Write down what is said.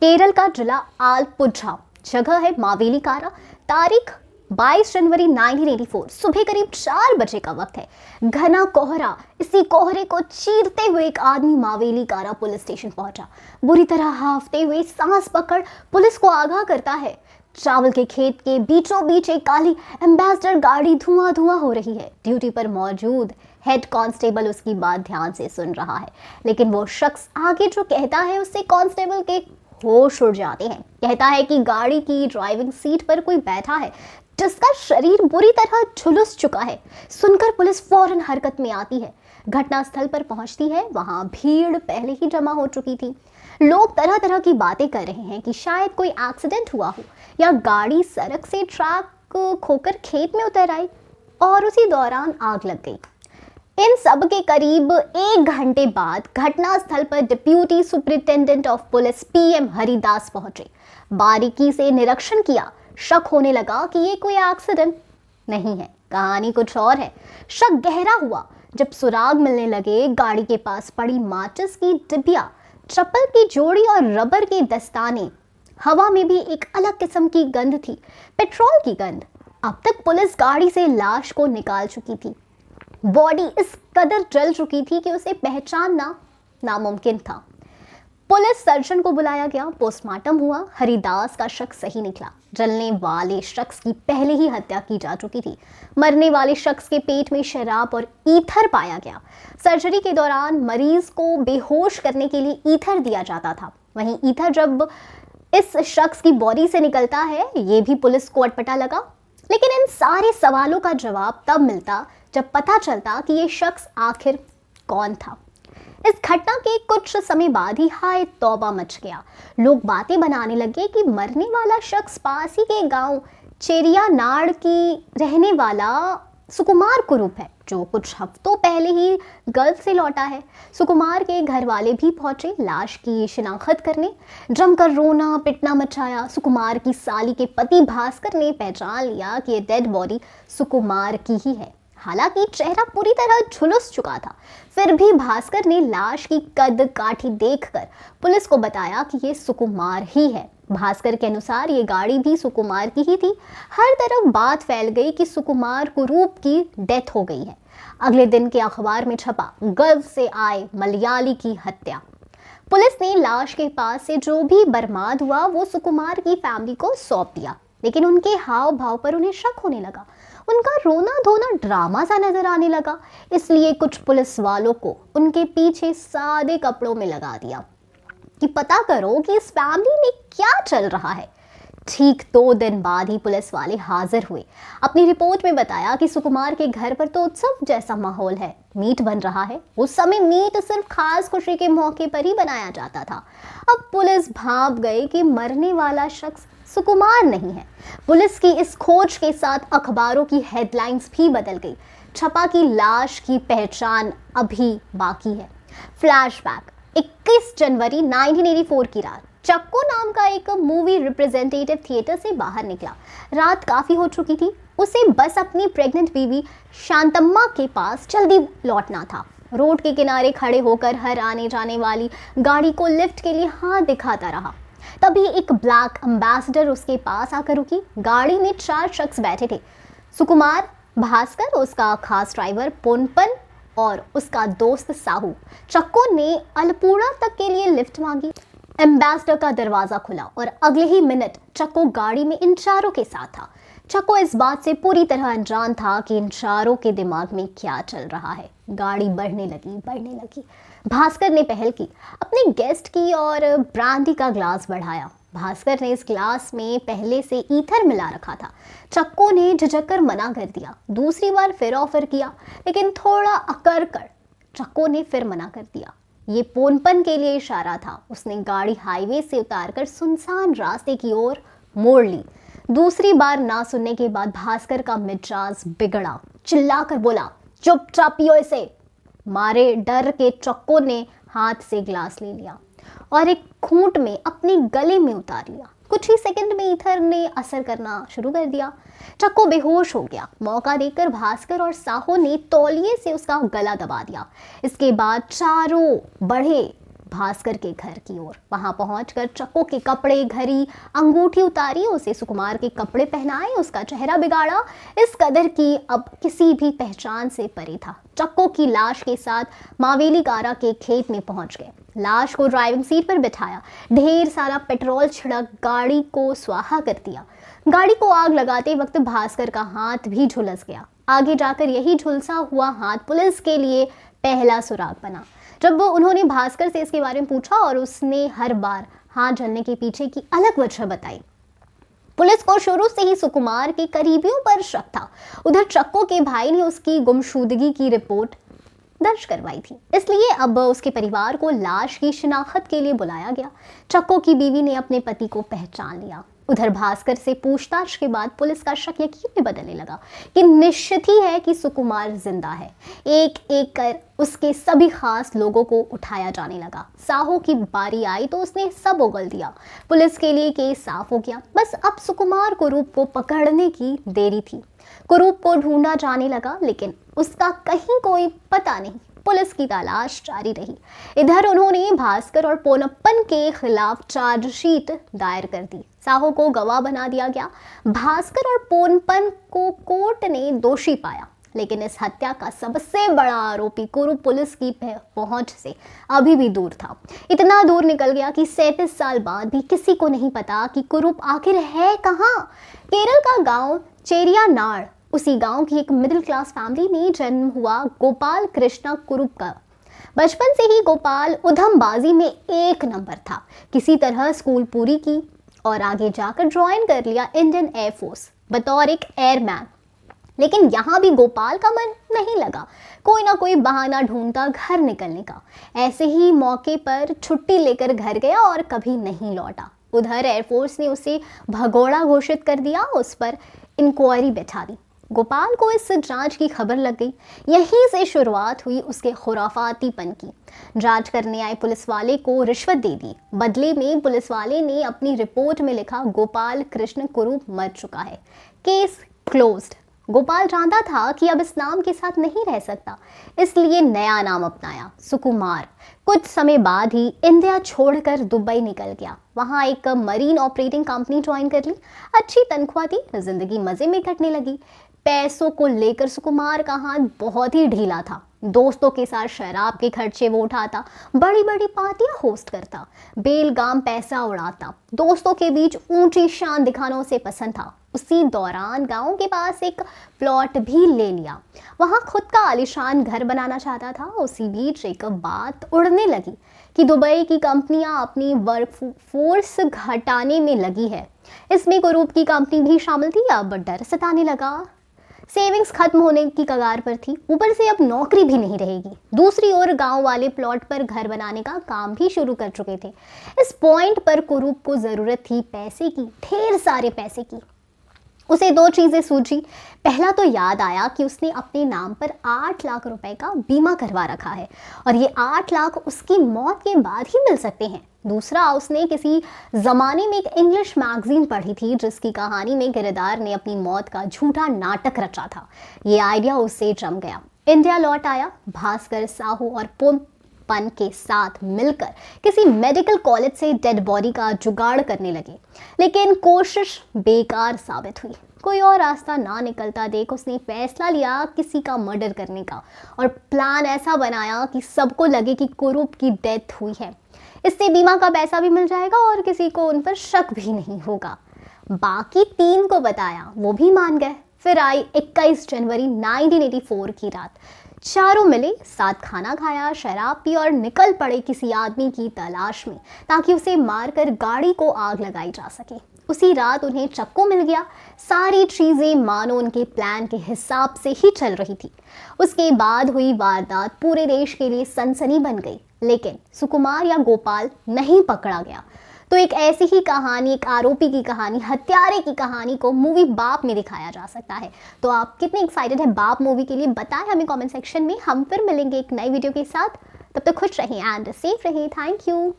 केरल का जिला आलपुझा, जगह है मावेलीकारा। तारीख 22 जनवरी 1984, सुबह करीब 4 बजे का वक्त है। घना कोहरा, इसी कोहरे को चीरते हुए एक आदमी मावेलीकारा पुलिस स्टेशन पहुंचा। बुरी तरह हांफते हुए सांस पकड़ पुलिस को आगाह करता है। चावल के खेत के बीचों बीच एक काली एम्बेसडर गाड़ी धुआं धुआं हो रही है। ड्यूटी पर मौजूद हेड कांस्टेबल उसकी बात ध्यान से सुन रहा है, लेकिन वो शख्स आगे जो कहता है उससे कांस्टेबल के होश उड़ जाते हैं। कहता है कि गाड़ी की ड्राइविंग सीट पर कोई बैठा है जिसका शरीर बुरी तरह झुलस चुका है। सुनकर पुलिस फौरन हरकत में आती है। घटनास्थल पर पहुंचती है। वहां भीड़ पहले ही जमा हो चुकी थी। लोग तरह तरह की बातें कर रहे हैं कि शायद कोई एक्सीडेंट हुआ हो या गाड़ी सड़क से ट्रैक खोकर खेत में उतर आई और उसी दौरान आग लग गई। इन सब के करीब 1 घंटे बाद घटनास्थल पर deputy superintendent of police PM Haridas पहुंचे। बारीकी से निरीक्षण किया। शक होने लगा कि ये कोई एक्सीडेंट नहीं है, कहानी कुछ और है। शक गहरा हुआ जब सुराग मिलने लगे। गाड़ी के पास पड़ी माचिस की डिबिया, चप्पल की जोड़ी और रबर के दस्ताने। हवा में भी एक अलग किस्म की गंध थी, पेट्रोल की गंध। अब तक पुलिस गाड़ी से लाश को निकाल चुकी थी। बॉडी इस कदर जल चुकी थी कि उसे पहचानना नामुमकिन था। पुलिस सर्जन को बुलाया गया। पोस्टमार्टम हुआ। हरिदास का शक सही निकला। जलने वाले शख्स की पहले ही हत्या की जा चुकी थी। मरने वाले शख्स के पेट में शराब और ईथर पाया गया। सर्जरी के दौरान मरीज को बेहोश करने के लिए ईथर दिया जाता था। वहीं ईथर जब इस शख्स की बॉडी से निकलता है, ये भी पुलिस को अटपटा लगा। लेकिन इन सारे सवालों का जवाब तब मिलता जब पता चलता कि ये शख्स आखिर कौन था। इस घटना के कुछ समय बाद ही हाय तौबा मच गया। लोग बातें बनाने लगे कि मरने वाला शख्स पास ही के गांव चेरियानाड़ की रहने वाला सुकुमार कुरूप है, जो कुछ हफ्तों पहले ही गल्फ से लौटा है। सुकुमार के घर वाले भी पहुंचे लाश की शिनाख्त करने। जमकर रोना पिटना मचाया। सुकुमार की साली के पति भास्कर ने पहचान लिया कि ये डेड बॉडी सुकुमार की ही है। हालांकि चेहरा पूरी तरह झुलस चुका था, फिर भी भास्कर ने लाश की कद काठी देखकर पुलिस को बताया कि ये सुकुमार ही है। भास्कर के अनुसार ये गाड़ी भी सुकुमार की ही थी। हर तरफ बात फैल गई कि सुकुमार कुरूप की डेथ हो गई है। अगले दिन के अखबार में छपा, गल्फ से आए मलयाली की हत्या। पुलिस ने लाश के पास से जो भी बरामद हुआ वो सुकुमार की फैमिली को सौंप दिया, लेकिन उनके हाव भाव पर उन्हें शक होने लगा। उनका रोना धोना ड्रामा सा नजर आने लगा। इसलिए कुछ पुलिस वालों को उनके पीछे सादे कपड़ों में लगा दिया कि पता करो कि इस फैमिली में क्या चल रहा है। ठीक 2 दिन बाद ही पुलिस वाले हाजिर हुए। अपनी रिपोर्ट में बताया कि सुकुमार के घर पर तो उत्सव जैसा माहौल है, मीट बन रहा है। उस समय मीट सिर्फ खास खुशी के मौके पर ही बनाया जाता था। अब पुलिस भांप गई कि मरने वाला शख्स सुकुमार नहीं है। पुलिस की इस खोज के साथ अखबारों की हेडलाइंस भी बदल गई। छपा की लाश की पहचान अभी बाकी है। फ्लैशबैक 21 जनवरी 1984 की रात, चक्को नाम का एक मूवी रिप्रेजेंटेटिव थिएटर से बाहर निकला। रात काफी हो चुकी थी। उसे बस अपनी प्रेग्नेंट बीवी शांतम्मा के पास जल्दी लौटना था। रोड के किनारे खड़े होकर हर आने जाने वाली गाड़ी को लिफ्ट के लिए हाथ दिखाता रहा। तभी एक ब्लैक एम्बेसडर उसके पास आकर रुकी। गाड़ी में 4 शख्स बैठे थे, सुकुमार, भास्कर, उसका खास ड्राइवर पोनपन और उसका दोस्त साहू। चक्को ने अलपुड़ा तक के लिए लिफ्ट मांगी। एम्बेसडर का दरवाजा खुला और अगले ही मिनट चक्को गाड़ी में इन चारों के साथ था। चक्को इस बात से पूरी तरह अनजान था कि इन चारों के दिमाग में क्या चल रहा है। गाड़ी बढ़ने लगी। भास्कर ने पहल की, अपने गेस्ट की और ब्रांडी का ग्लास बढ़ाया। भास्कर ने इस ग्लास में पहले से ईथर मिला रखा था। चक्को ने झिझककर मना कर दिया। दूसरी बार फिर ऑफर किया, लेकिन थोड़ा अकड़ कर चक्को ने फिर मना कर दिया। ये पोनपन के लिए इशारा था। उसने गाड़ी हाईवे से उतारकर सुनसान रास्ते की ओर मोड़ ली। दूसरी बार ना सुनने के बाद भास्कर का मिजाज बिगड़ा। चिल्लाकर बोला, चुपचाप पियो इसे। मारे डर के चक्को ने हाथ से ग्लास ले लिया और एक घूंट में अपने गले में उतार लिया। कुछ ही सेकंड में ईथर ने असर करना शुरू कर दिया। चक्को बेहोश हो गया। मौका देकर भास्कर और साहो ने तौलिए से उसका गला दबा दिया। इसके बाद चारों बढ़े भास्कर के घर की ओर। वहां पहुंचकर चक्को के कपड़े, घड़ी, अंगूठी उतारी, उसे सुकुमार के कपड़े पहनाए, उसका चेहरा बिगाड़ा इस कदर की अब किसी भी पहचान से परे था। चक्को की लाश के साथ मावेली कारा के खेत में पहुंच गए। लाश को ड्राइविंग सीट पर बिठाया, ढेर सारा पेट्रोल छिड़क गाड़ी को स्वाहा कर दिया। गाड़ी को आग लगाते वक्त भास्कर का हाथ भी झुलस गया। आगे जाकर यही झुलसा हुआ हाथ पुलिस के लिए पहला सुराग बना। जब उन्होंने भास्कर से इसके बारे में पूछा और उसने हर बार हाथ जलने के पीछे की अलग वजह बताई। पुलिस को शुरू से ही सुकुमार के करीबियों पर शक था। उधर चक्को के भाई ने उसकी गुमशुदगी की रिपोर्ट दर्ज करवाई थी, इसलिए अब उसके परिवार को लाश की शिनाख्त के लिए बुलाया गया। चक्को की बीवी ने अपने पति को पहचान लिया। उधर भास्कर से पूछताछ के बाद पुलिस का शक यकीन में बदलने लगा कि निश्चित ही है कि सुकुमार जिंदा है। एक एक कर उसके सभी खास लोगों को उठाया जाने लगा। साहू की बारी आई तो उसने सब उगल दिया। पुलिस के लिए केस साफ हो गया। बस अब सुकुमार कुरूप को पकड़ने की देरी थी। कुरूप को ढूंढा जाने लगा, लेकिन उसका कहीं कोई पता नहीं। पुलिस की तलाश जारी रही। इधर उन्होंने भास्कर और पोनप्पन के खिलाफ चार्जशीट दायर कर दी। साहू को गवाह बना दिया गया। भास्कर और पोनप्पन को कोर्ट ने दोषी पाया, लेकिन इस हत्या का सबसे बड़ा आरोपी कुरूप पुलिस की पहुंच से अभी भी दूर था। इतना दूर निकल गया कि 37 साल बाद भी किसी को नहीं पता कि कुरूप आखिर है कहाँ। केरल का गांव चेरियानाड, उसी गांव की एक मिडिल क्लास फैमिली में जन्म हुआ गोपाल कृष्णा कुरूप का। बचपन से ही गोपाल उधमबाजी में एक नंबर था। किसी तरह स्कूल पूरी की और आगे जाकर ज्वाइन कर लिया इंडियन एयरफोर्स बतौर एक एयरमैन। लेकिन यहाँ भी गोपाल का मन नहीं लगा। कोई ना कोई बहाना ढूंढता घर निकलने का। ऐसे ही मौके पर छुट्टी लेकर घर गया और कभी नहीं लौटा। उधर एयरफोर्स ने उसे भगोड़ा घोषित कर दिया। उस पर इंक्वायरी बैठा दी। गोपाल को इस जांच की खबर लग गई। यहीं से शुरुआत हुई उसके खुराफातीपन की। जांच करने आए पुलिस वाले को रिश्वत दे दी। बदले में पुलिस वाले ने अपनी रिपोर्ट में लिखा, गोपाल कृष्ण कुरूप मर चुका है, केस क्लोज्ड। गोपाल जानता था कि अब इस नाम के साथ नहीं रह सकता, इसलिए नया नाम अपनाया, सुकुमार। कुछ समय बाद ही इंडिया छोड़कर दुबई निकल गया। वहां एक मरीन ऑपरेटिंग कंपनी ज्वाइन कर ली। अच्छी तनख्वाह थी, जिंदगी मजे में कटने लगी। पैसों को लेकर सुकुमार का हाथ बहुत ही ढीला था। दोस्तों के साथ शराब के खर्चे वो उठाता, बड़ी बड़ी पार्टियां होस्ट करता, बेलगाम पैसा उड़ाता। दोस्तों के बीच ऊंची शान दिखाना उसे पसंद था। उसी दौरान गांव के पास एक प्लॉट भी ले लिया। वहां खुद का आलीशान घर बनाना चाहता था। उसी बीच एक बात उड़ने लगी कि दुबई की कंपनियां अपनी वर्कफोर्स घटाने में लगी है। इसमें कुरूप की कंपनी भी शामिल थी। अब डर सताने लगा। सेविंग्स खत्म होने की कगार पर थी, ऊपर से अब नौकरी भी नहीं रहेगी। दूसरी ओर गांव वाले प्लॉट पर घर बनाने का काम भी शुरू कर चुके थे। इस पॉइंट पर कुरूप को जरूरत थी पैसे की, ढेर सारे पैसे की। उसे दो चीजें सूझी। पहला तो याद आया कि उसने अपने नाम पर 8 लाख रुपए का बीमा करवा रखा है और ये 8 लाख उसकी मौत के बाद ही मिल सकते हैं। दूसरा, उसने किसी जमाने में एक इंग्लिश मैगजीन पढ़ी थी जिसकी कहानी में किरदार ने अपनी मौत का झूठा नाटक रचा था। ये आइडिया उससे जम गया। इंडिया लौट आया। भास्कर, साहू और पोनप्पन के साथ मिलकर किसी मेडिकल कॉलेज से डेड बॉडी का जुगाड़ करने लगे, लेकिन कोशिश बेकार साबित हुई। कोई और रास्ता ना निकलता देख उसने फैसला लिया किसी का मर्डर करने का और प्लान ऐसा बनाया कि सबको लगे कि कुरूप की डेथ हुई है। इससे बीमा का पैसा भी मिल जाएगा और किसी को उन पर शक भी नहीं होगा। बाकी 3 को बताया, वो भी मान गए। फिर आई 21 जनवरी 1984 की रात। चारों मिले, साथ खाना खाया, शराब पी और निकल पड़े किसी आदमी की तलाश में ताकि उसे मारकर गाड़ी को आग लगाई जा सके। उसी रात उन्हें चक्कू मिल गया। सारी चीजें मानो उनके प्लान के हिसाब से ही चल रही थी। उसके बाद हुई वारदात पूरे देश के लिए सनसनी बन गई, लेकिन सुकुमार या गोपाल नहीं पकड़ा गया। तो एक ऐसी ही कहानी, एक आरोपी की कहानी, हत्यारे की कहानी को मूवी बाप में दिखाया जा सकता है। तो आप कितने एक्साइटेड हैं बाप मूवी के लिए, बताएं हमें कमेंट सेक्शन में। हम फिर मिलेंगे एक नई वीडियो के साथ। तब तक खुश रहें एंड सेफ रहें। Thank you.